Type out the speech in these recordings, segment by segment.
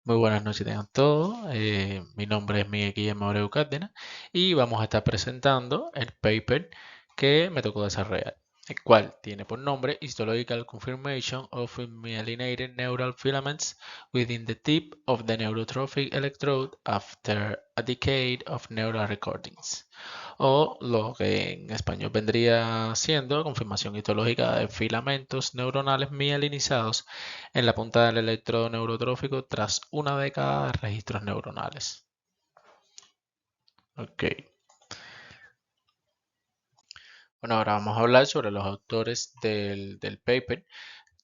Muy buenas noches tengan todos. Mi nombre es Miguel Guillermo Abreu Cárdenas y vamos a estar presentando el paper que me tocó desarrollar, el cual tiene por nombre Histological Confirmation of Myelinated Neural Filaments within the tip of the neurotrophic electrode after a decade of neural recordings, o lo que en español vendría siendo confirmación histológica de filamentos neuronales mielinizados en la punta del electrodo neurotrófico tras una década de registros neuronales. Ok. Bueno, ahora vamos a hablar sobre los autores del paper.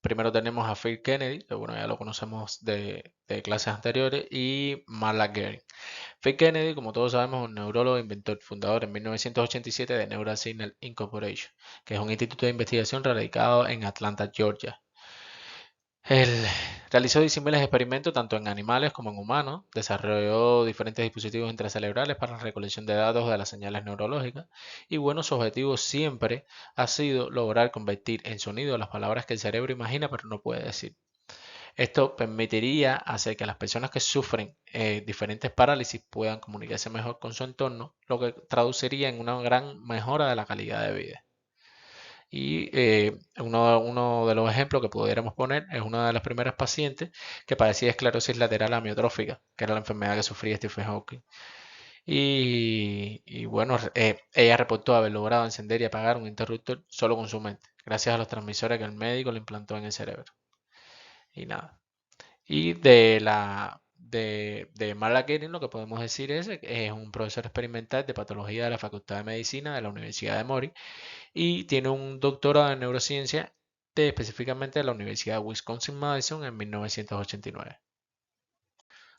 Primero tenemos a Phil Kennedy, que bueno, ya lo conocemos de clases anteriores, y Marla Gering. Phil Kennedy, como todos sabemos, es un neurólogo e inventor, fundador en 1987 de Neural Signal Incorporation, que es un instituto de investigación radicado en Atlanta, Georgia. Él realizó disímiles experimentos tanto en animales como en humanos, desarrolló diferentes dispositivos intracerebrales para la recolección de datos de las señales neurológicas y bueno, su objetivo siempre ha sido lograr convertir en sonido las palabras que el cerebro imagina pero no puede decir. Esto permitiría hacer que las personas que sufren diferentes parálisis puedan comunicarse mejor con su entorno, lo que traduciría en una gran mejora de la calidad de vida. Y uno de los ejemplos que pudiéramos poner es una de las primeras pacientes que padecía esclerosis lateral amiotrófica, que era la enfermedad que sufría Stephen Hawking. Y bueno, ella reportó haber logrado encender y apagar un interruptor solo con su mente, gracias a los transmisores que el médico le implantó en el cerebro. Y nada. Y de Marla Kering lo que podemos decir es que es un profesor experimental de patología de la Facultad de Medicina de la Universidad de Emory y tiene un doctorado en neurociencia específicamente de la Universidad de Wisconsin-Madison en 1989.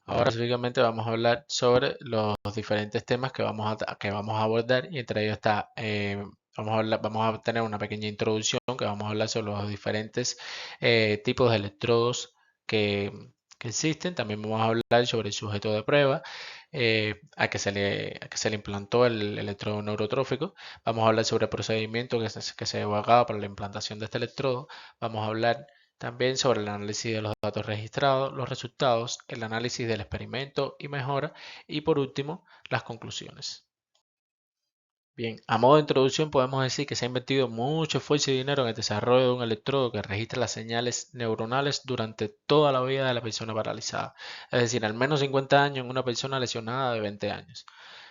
Ahora específicamente vamos a hablar sobre los diferentes temas que vamos a abordar y entre ellos está, vamos a tener una pequeña introducción que vamos a hablar sobre los diferentes tipos de electrodos que, que existen. También vamos a hablar sobre el sujeto de prueba, a que se le implantó el electrodo neurotrófico. Vamos a hablar sobre el procedimiento que se llevó a cabo para la implantación de este electrodo. Vamos a hablar también sobre el análisis de los datos registrados, los resultados, el análisis del experimento y mejora y por último las conclusiones. Bien, a modo de introducción podemos decir que se ha invertido mucho esfuerzo y dinero en el desarrollo de un electrodo que registra las señales neuronales durante toda la vida de la persona paralizada, es decir, al menos 50 años en una persona lesionada de 20 años.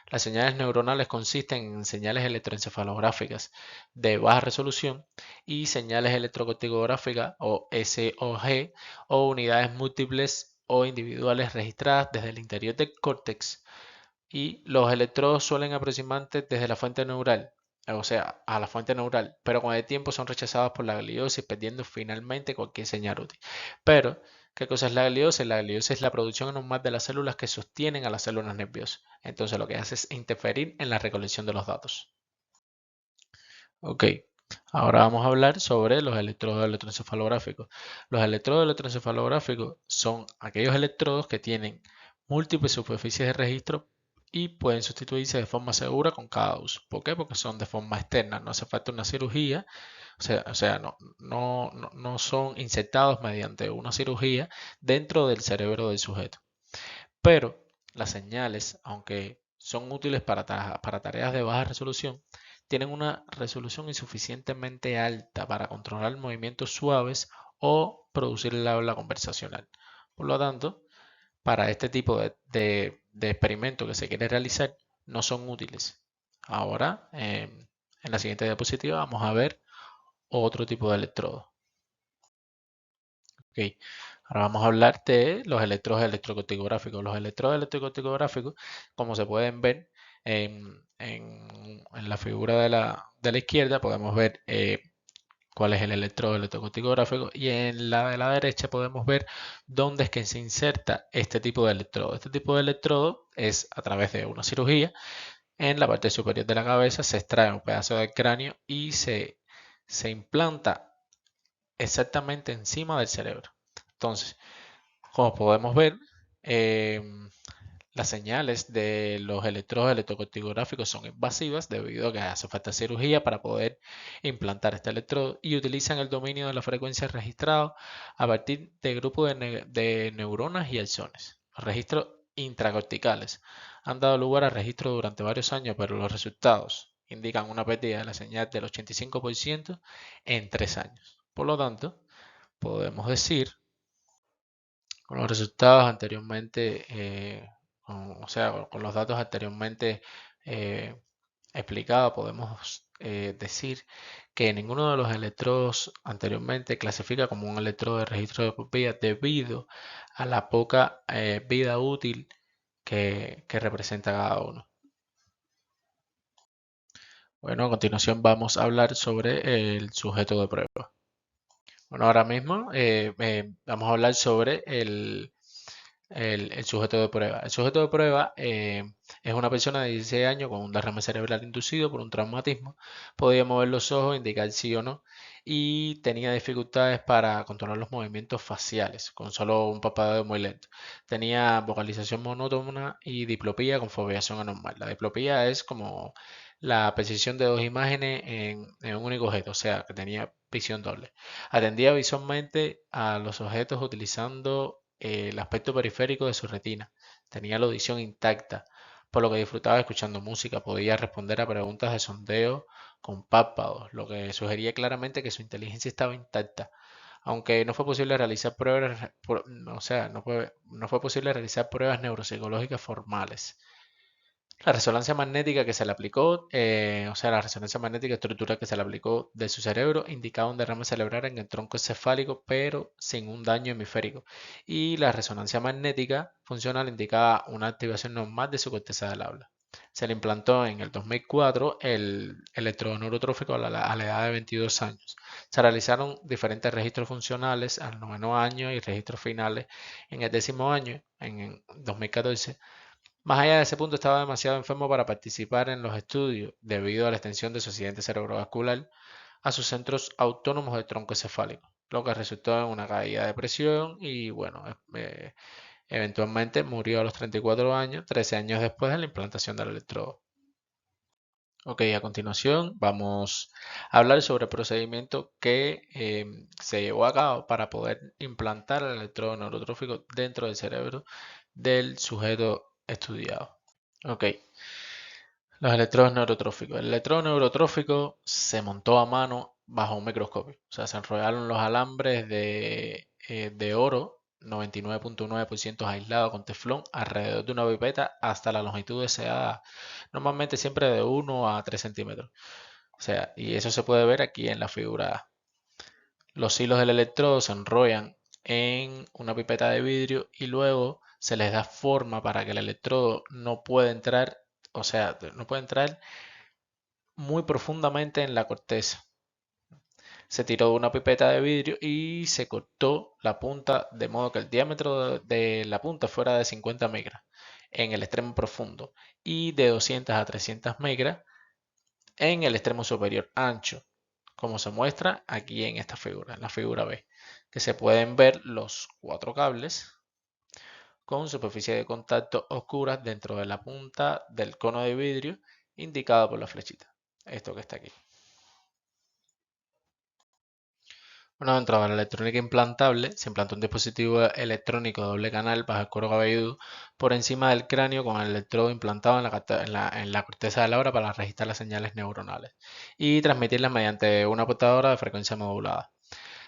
Las señales neuronales consisten en señales electroencefalográficas de baja resolución y señales electrocorticográficas o SOG o unidades múltiples o individuales registradas desde el interior del córtex y los electrodos suelen aproximarse desde la fuente neural, o sea, a la fuente neural, pero con el tiempo son rechazados por la gliosis, perdiendo finalmente cualquier señal útil. Pero, ¿qué cosa es la gliosis? La gliosis es la producción anormal de las células que sostienen a las células nerviosas. Entonces, lo que hace es interferir en la recolección de los datos. Ok, ahora vamos a hablar sobre los electrodos electroencefalográficos. Los electrodos electroencefalográficos son aquellos electrodos que tienen múltiples superficies de registro y pueden sustituirse de forma segura con cada uso. ¿Por qué? Porque son de forma externa, no hace falta una cirugía, no son insertados mediante una cirugía dentro del cerebro del sujeto. Pero las señales, aunque son útiles para tareas de baja resolución, tienen una resolución insuficientemente alta para controlar movimientos suaves o producir el habla conversacional. Por lo tanto, para este tipo de experimento que se quiere realizar, no son útiles. Ahora, en la siguiente diapositiva, vamos a ver otro tipo de electrodo. Ok, ahora vamos a hablar de los electrodos electrocorticográficos. Los electrodos electrocorticográficos, como se pueden ver en la figura de la izquierda, podemos ver cuál es el electrodo electrocorticográfico y en la de la derecha podemos ver dónde es que se inserta este tipo de electrodo. Este tipo de electrodo es a través de una cirugía. En la parte superior de la cabeza se extrae un pedazo del cráneo y se implanta exactamente encima del cerebro. Entonces, como podemos ver, las señales de los electrodos electrocorticográficos son invasivas debido a que hace falta cirugía para poder implantar este electrodo y utilizan el dominio de la frecuencia registrado a partir de grupos de neuronas y axones. Los registros intracorticales han dado lugar a registros durante varios años, pero los resultados indican una pérdida de la señal del 85% en 3 años. Por lo tanto, podemos decir, con los resultados anteriormente, o sea, con los datos anteriormente eh, explicados, podemos decir que ninguno de los electrodos anteriormente clasifica como un electrodo de registro de por vida debido a la poca vida útil que representa cada uno. Bueno, a continuación vamos a hablar sobre el sujeto de prueba. Bueno, ahora mismo vamos a hablar sobre el sujeto de prueba. El sujeto de prueba es una persona de 16 años con un derrame cerebral inducido por un traumatismo. Podía mover los ojos, indicar sí o no, y tenía dificultades para controlar los movimientos faciales, con solo un parpadeo muy lento. Tenía vocalización monótona y diplopía con foveación anormal. La diplopía es como la precisión de dos imágenes en un único objeto, o sea, que tenía visión doble. Atendía visualmente a los objetos utilizando el aspecto periférico de su retina. Tenía la audición intacta, por lo que disfrutaba escuchando música. Podía responder a preguntas de sondeo con párpados, lo que sugería claramente que su inteligencia estaba intacta. Aunque no fue posible realizar pruebas, o sea, no fue posible realizar pruebas neuropsicológicas formales. La resonancia magnética que se le aplicó, o sea, la resonancia magnética estructural que se le aplicó de su cerebro indicaba un derrame cerebral en el tronco encefálico, pero sin un daño hemisférico. Y la resonancia magnética funcional indicaba una activación normal de su corteza del habla. Se le implantó en el 2004 el electrodo neurotrófico a la edad de 22 años. Se realizaron diferentes registros funcionales al noveno año y registros finales en el décimo año, en 2014. Más allá de ese punto, estaba demasiado enfermo para participar en los estudios debido a la extensión de su accidente cerebrovascular a sus centros autónomos de tronco encefálico, lo que resultó en una caída de presión y bueno, eventualmente murió a los 34 años, 13 años después de la implantación del electrodo. Ok, a continuación vamos a hablar sobre el procedimiento que se llevó a cabo para poder implantar el electrodo neurotrófico dentro del cerebro del sujeto estudiado. Ok, los electrodos neurotróficos. El electrodo neurotrófico se montó a mano bajo un microscopio. O sea, se enrollaron los alambres de oro 99.9% aislado con teflón alrededor de una pipeta hasta la longitud deseada, normalmente siempre de 1 a 3 centímetros. O sea, y eso se puede ver aquí en la figura A. Los hilos del electrodo se enrollan en una pipeta de vidrio y luego se les da forma para que el electrodo no pueda entrar, o sea, no puede entrar muy profundamente en la corteza. Se tiró una pipeta de vidrio y se cortó la punta de modo que el diámetro de la punta fuera de 50 micras en el extremo profundo y de 200 a 300 micras en el extremo superior ancho, como se muestra aquí en esta figura, en la figura B, que se pueden ver los 4 cables con superficie de contacto oscuras dentro de la punta del cono de vidrio indicado por la flechita. Esto que está aquí. Bueno, dentro de la electrónica implantable se implantó un dispositivo electrónico de doble canal bajo el cuero cabelludo por encima del cráneo con el electrodo implantado en la corteza de la hora para registrar las señales neuronales y transmitirlas mediante una portadora de frecuencia modulada.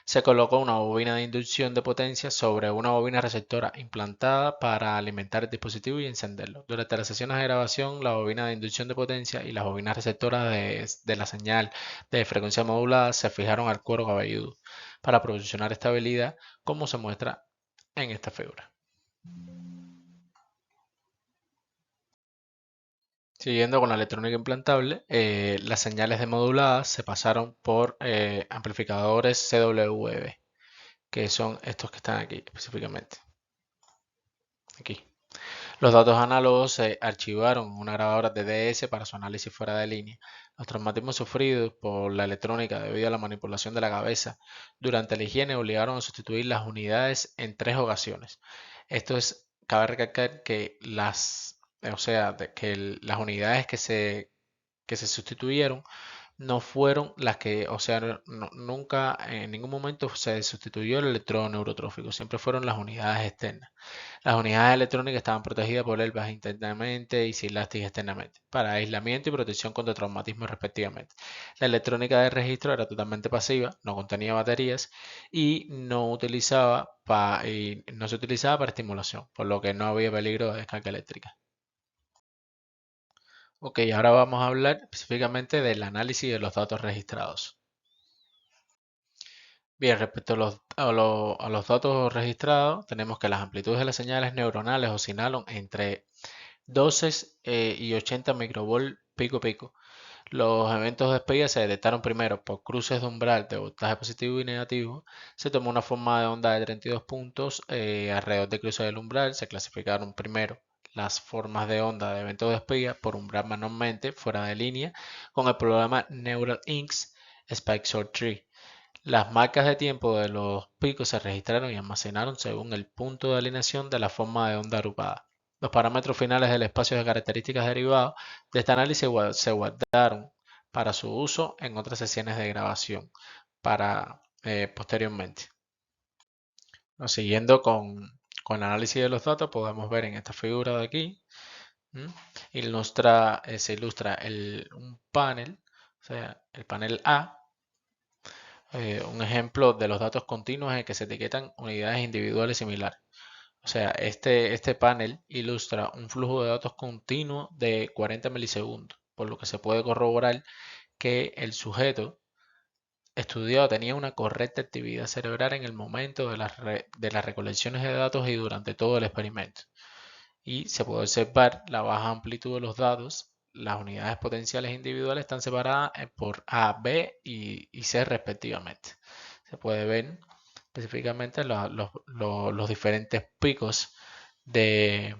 Se colocó una bobina de inducción de potencia sobre una bobina receptora implantada para alimentar el dispositivo y encenderlo. Durante las sesiones de grabación, la bobina de inducción de potencia y las bobinas receptoras de la señal de frecuencia modulada se fijaron al cuero cabelludo para proporcionar estabilidad, como se muestra en esta figura. Siguiendo con la electrónica implantable, las señales de moduladas se pasaron por amplificadores CWB, que son estos que están aquí específicamente. Aquí. Los datos análogos se archivaron en una grabadora DDS para su análisis fuera de línea. Los traumatismos sufridos por la electrónica debido a la manipulación de la cabeza durante la higiene obligaron a sustituir las unidades en 3 ocasiones. Cabe recalcar que las unidades que se sustituyeron no fueron las que, o sea, nunca en ningún momento se sustituyó el electrodo neurotrófico, siempre fueron las unidades externas. Las unidades electrónicas estaban protegidas por elvas internamente y sin lastig externamente, para aislamiento y protección contra traumatismo respectivamente. La electrónica de registro era totalmente pasiva, no contenía baterías y no se utilizaba para estimulación, por lo que no había peligro de descarga eléctrica. Ok, ahora vamos a hablar específicamente del análisis de los datos registrados. Bien, respecto a los datos registrados, tenemos que las amplitudes de las señales neuronales oscilaron entre 12 y 80 microvolt pico pico. Los eventos de despedida se detectaron primero por cruces de umbral de voltaje positivo y negativo. Se tomó una forma de onda de 32 puntos alrededor del cruce del umbral. Se clasificaron primero las formas de onda de eventos de despedida por umbral manualmente fuera de línea con el programa Neural Inks Spike Sort Tree. Las marcas de tiempo de los picos se registraron y almacenaron según el punto de alineación de la forma de onda agrupada. Los parámetros finales del espacio de características derivados de este análisis se guardaron para su uso en otras sesiones de grabación posteriormente. Siguiendo con el análisis de los datos, podemos ver en esta figura de aquí, se ilustra un panel, o sea, el panel A, un ejemplo de los datos continuos en el que se etiquetan unidades individuales similares. O sea, este panel ilustra un flujo de datos continuo de 40 milisegundos, por lo que se puede corroborar que el sujeto estudiado tenía una correcta actividad cerebral en el momento de las recolecciones de datos y durante todo el experimento. Y se puede observar la baja amplitud de los datos. Las unidades potenciales individuales están separadas por A, B y C respectivamente. Se puede ver específicamente los diferentes picos de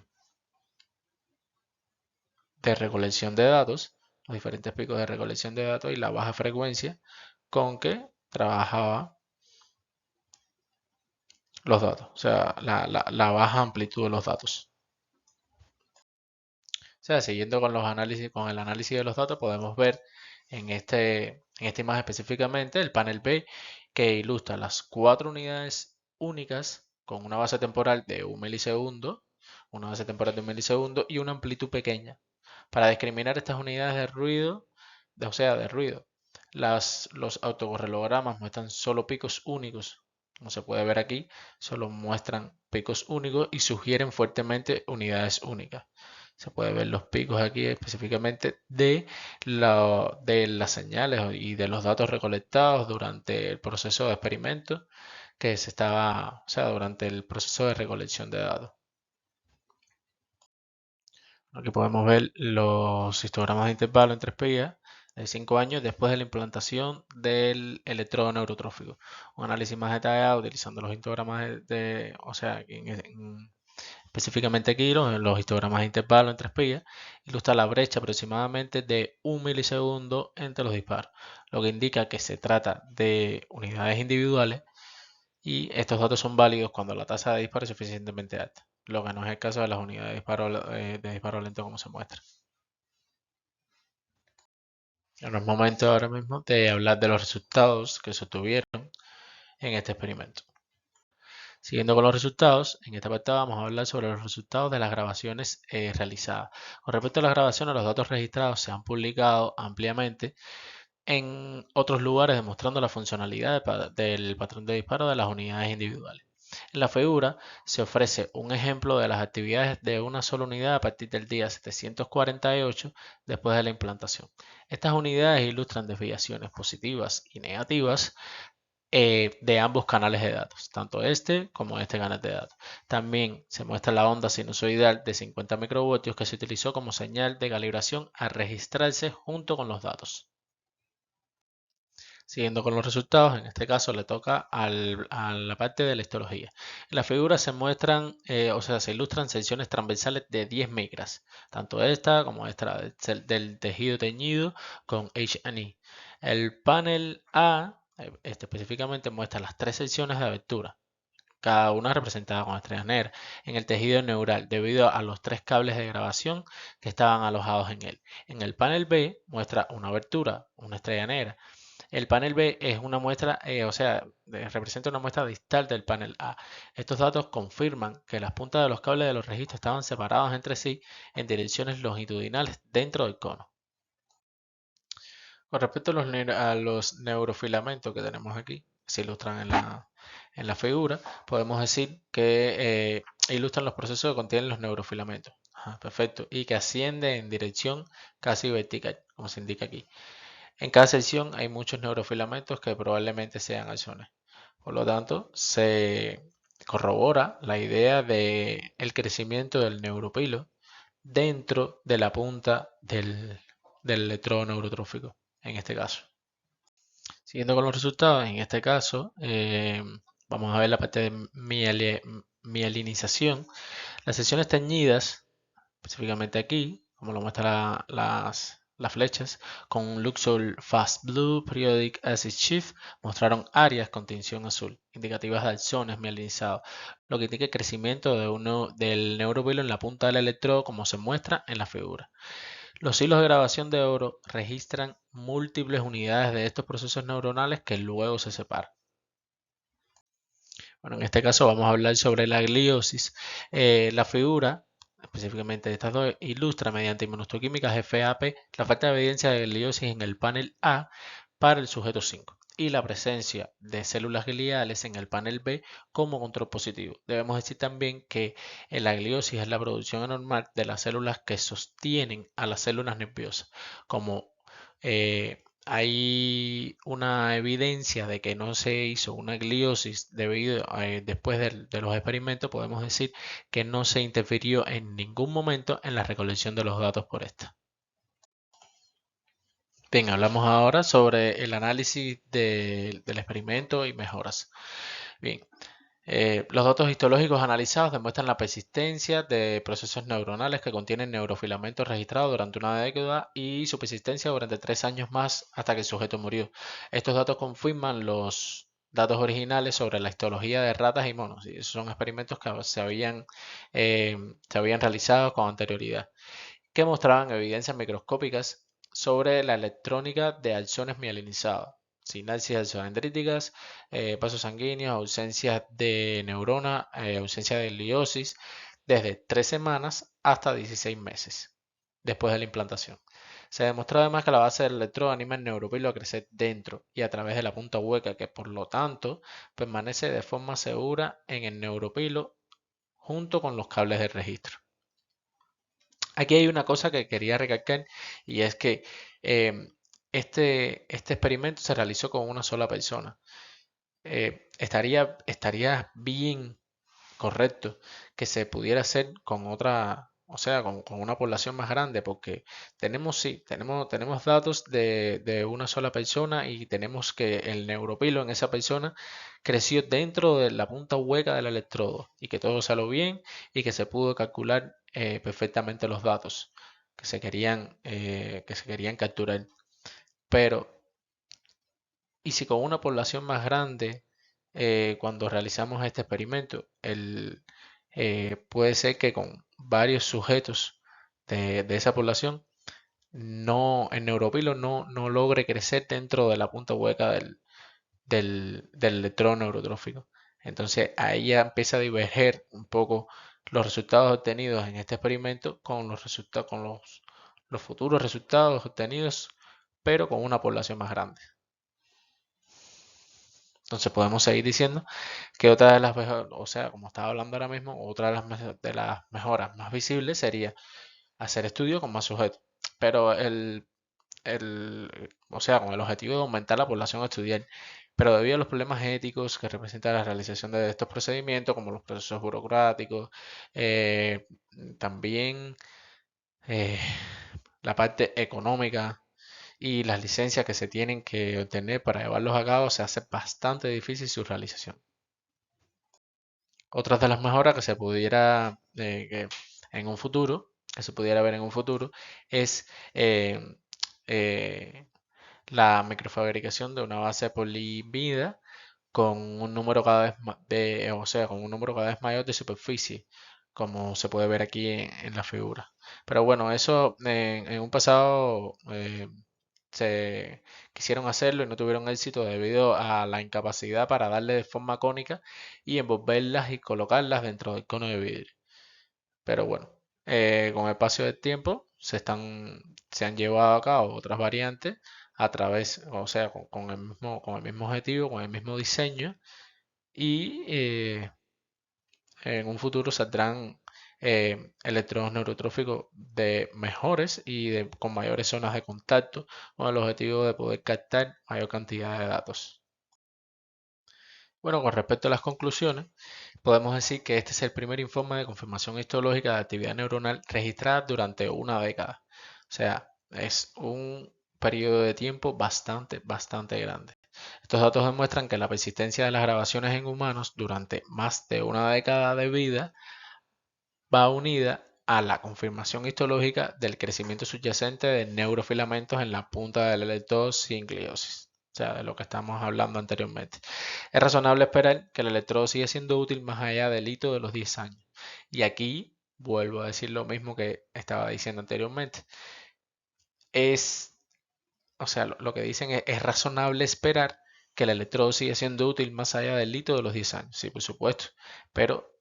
recolección de datos, los diferentes picos de recolección de datos y la baja frecuencia con que trabajaba los datos, o sea, la baja amplitud de los datos. O sea, siguiendo con el análisis de los datos, podemos ver en esta imagen específicamente el panel B que ilustra las 4 unidades únicas con una base temporal de 1 milisegundo, una base temporal de 1 milisegundo y una amplitud pequeña. Para discriminar estas unidades de ruido, de ruido, los autocorrelogramas muestran solo picos únicos. Como se puede ver aquí, solo muestran picos únicos y sugieren fuertemente unidades únicas. Se puede ver los picos aquí específicamente de las señales y de los datos recolectados durante el proceso de experimento durante el proceso de recolección de datos. Aquí podemos ver los histogramas de intervalo entre espías de 5 años después de la implantación del electrodo neurotrófico. Un análisis más detallado utilizando los histogramas específicamente aquí los histogramas de intervalo entre espías ilustra la brecha aproximadamente de 1 milisegundo entre los disparos, lo que indica que se trata de unidades individuales y estos datos son válidos cuando la tasa de disparo es suficientemente alta, lo que no es el caso de las unidades de disparo lento como se muestra. No es momento ahora mismo de hablar de los resultados que se obtuvieron en este experimento. Siguiendo con los resultados, en esta parte vamos a hablar sobre los resultados de las grabaciones realizadas. Con respecto a las grabaciones, los datos registrados se han publicado ampliamente en otros lugares demostrando la funcionalidad del patrón de disparo de las unidades individuales. En la figura se ofrece un ejemplo de las actividades de una sola unidad a partir del día 748 después de la implantación. Estas unidades ilustran desviaciones positivas y negativas de ambos canales de datos, tanto este como este canal de datos. También se muestra la onda sinusoidal de 50 microvoltios que se utilizó como señal de calibración al registrarse junto con los datos. Siguiendo con los resultados, en este caso le toca a la parte de la histología. En la figura se muestran, se ilustran secciones transversales de 10 micras, tanto esta como esta del tejido teñido con H&E. El panel A específicamente muestra las 3 secciones de abertura, cada una representada con estrellas negras, en el tejido neural debido a los 3 cables de grabación que estaban alojados en él. En el panel B muestra una abertura, una estrella negra, El panel B es una muestra, representa una muestra distal del panel A. Estos datos confirman que las puntas de los cables de los registros estaban separados entre sí en direcciones longitudinales dentro del cono. Con respecto a a los neurofilamentos que tenemos aquí, se ilustran en la figura, podemos decir que ilustran los procesos que contienen los neurofilamentos. Ajá, perfecto. Y que ascienden en dirección casi vertical, como se indica aquí. En cada sección hay muchos neurofilamentos que probablemente sean axones. Por lo tanto, se corrobora la idea de el crecimiento del neuropilo dentro de la punta del electrodo neurotrófico, en este caso. Siguiendo con los resultados, en este caso, vamos a ver la parte de mielinización. Las secciones teñidas, específicamente aquí, como lo muestran las flechas, con Luxol Fast Blue Periodic Acid Shift, mostraron áreas con tinción azul, indicativas de axones mielinizados, lo que indica el crecimiento del neuropilo en la punta del electrodo, como se muestra en la figura. Los hilos de grabación de oro registran múltiples unidades de estos procesos neuronales que luego se separan. Bueno, en este caso vamos a hablar sobre la gliosis. La figura, específicamente de estas dos, ilustra mediante inmunohistoquímicas FAP la falta de evidencia de gliosis en el panel A para el sujeto 5 y la presencia de células gliales en el panel B como control positivo. Debemos decir también que la gliosis es la producción anormal de las células que sostienen a las células nerviosas, como hay una evidencia de que no se hizo una gliosis después de los experimentos, podemos decir que no se interfirió en ningún momento en la recolección de los datos por esta. Bien, hablamos ahora sobre el análisis del experimento y mejoras. Bien, los datos histológicos analizados demuestran la persistencia de procesos neuronales que contienen neurofilamentos registrados durante una década y su persistencia durante 3 años más hasta que el sujeto murió. Estos datos confirman los datos originales sobre la histología de ratas y monos. Y esos son experimentos que se habían realizado con anterioridad, que mostraban evidencias microscópicas sobre la electrónica de axones mielinizados, sinapsis axodendríticas, vasos sanguíneos, ausencia de neurona, ausencia de gliosis, desde 3 semanas hasta 16 meses después de la implantación. Se demostró además que la base del electrodo anima el neuropilo a crecer dentro y a través de la punta hueca, que por lo tanto permanece de forma segura en el neuropilo junto con los cables de registro. Aquí hay una cosa que quería recalcar y es que este experimento se realizó con una sola persona. Estaría bien correcto que se pudiera hacer con otra, o sea, con una población más grande, porque tenemos datos de una sola persona y tenemos que el neuropilo en esa persona creció dentro de la punta hueca del electrodo y que todo salió bien y que se pudo calcular perfectamente los datos que se querían capturar. Pero, ¿y si con una población más grande, cuando realizamos este experimento, puede ser que con varios sujetos de esa población, el neuropilo no logre crecer dentro de la punta hueca del electrodo neurotrófico? Entonces ahí ya empieza a diverger un poco los resultados obtenidos en este experimento con los futuros resultados obtenidos, pero con una población más grande. Entonces podemos seguir diciendo que otra de las mejoras, o sea, como estaba hablando ahora mismo, otra de las mejoras más visibles sería hacer estudios con más sujetos. Pero o sea, con el objetivo de aumentar la población a estudiar. Pero debido a los problemas éticos que representa la realización de estos procedimientos, como los procesos burocráticos, eh, también eh, la parte económica y las licencias que se tienen que obtener para llevarlos a cabo, se hace bastante difícil su realización. Otras de las mejoras que se pudiera que en un futuro, que se pudiera ver en un futuro, es eh, la microfabricación de una base polimida con un número cada vez o sea, con un número cada vez mayor de superficie, como se puede ver aquí en la figura. Pero bueno, eso en un pasado quisieron hacerlo y no tuvieron éxito debido a la incapacidad para darle de forma cónica y envolverlas y colocarlas dentro del cono de vidrio. Pero bueno, con el paso del tiempo se han llevado a cabo otras variantes a través, o sea, con el mismo objetivo, con el mismo diseño y en un futuro saldrán electrodos neurotróficos de mejores y con mayores zonas de contacto con el objetivo de poder captar mayor cantidad de datos. Bueno, con respecto a las conclusiones, podemos decir que este es el primer informe de confirmación histológica de actividad neuronal registrada durante una década. O sea, es un periodo de tiempo bastante grande. Estos datos demuestran que la persistencia de las grabaciones en humanos durante más de una década de vida va unida a la confirmación histológica del crecimiento subyacente de neurofilamentos en la punta del electrodo sin gliosis, o sea, de lo que estamos hablando anteriormente. Es razonable esperar que el electrodo siga siendo útil más allá del hito de los 10 años. Y aquí vuelvo a decir lo mismo que estaba diciendo anteriormente. O sea, lo que dicen es razonable esperar que el electrodo siga siendo útil más allá del hito de los 10 años. Sí, por supuesto, pero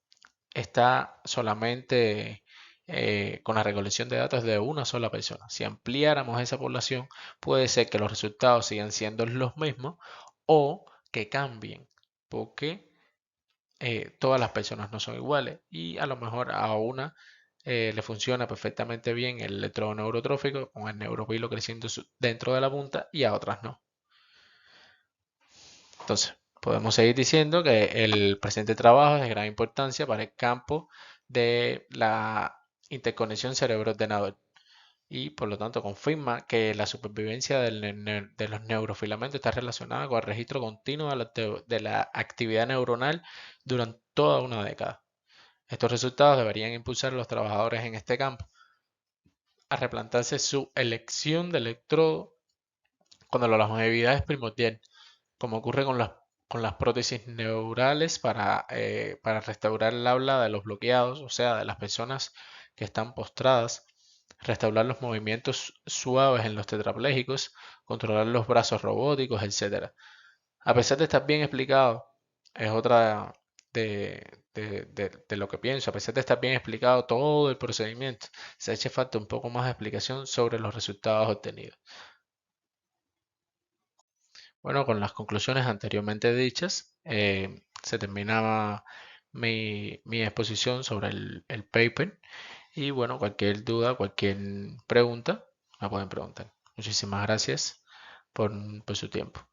está solamente con la recolección de datos de una sola persona. Si ampliáramos esa población, puede ser que los resultados sigan siendo los mismos o que cambien, porque todas las personas no son iguales y a lo mejor a una le funciona perfectamente bien el electrodo neurotrófico con el neuropilo creciendo dentro de la punta y a otras no. Entonces, podemos seguir diciendo que el presente trabajo es de gran importancia para el campo de la interconexión cerebro-ordenador y por lo tanto confirma que la supervivencia de los neurofilamentos está relacionada con el registro continuo de la actividad neuronal durante toda una década. Estos resultados deberían impulsar a los trabajadores en este campo a replantearse su elección de electrodo cuando la longevidad es primordial, como ocurre con las prótesis neurales para restaurar el habla de los bloqueados, o sea, de las personas que están postradas, restaurar los movimientos suaves en los tetraplégicos, controlar los brazos robóticos, etc. A pesar de estar bien explicado, es otra de lo que pienso, a pesar de estar bien explicado todo el procedimiento, se echa falta un poco más de explicación sobre los resultados obtenidos. Bueno, con las conclusiones anteriormente dichas, se terminaba mi exposición sobre el paper y bueno, cualquier duda, cualquier pregunta, la pueden preguntar. Muchísimas gracias por su tiempo.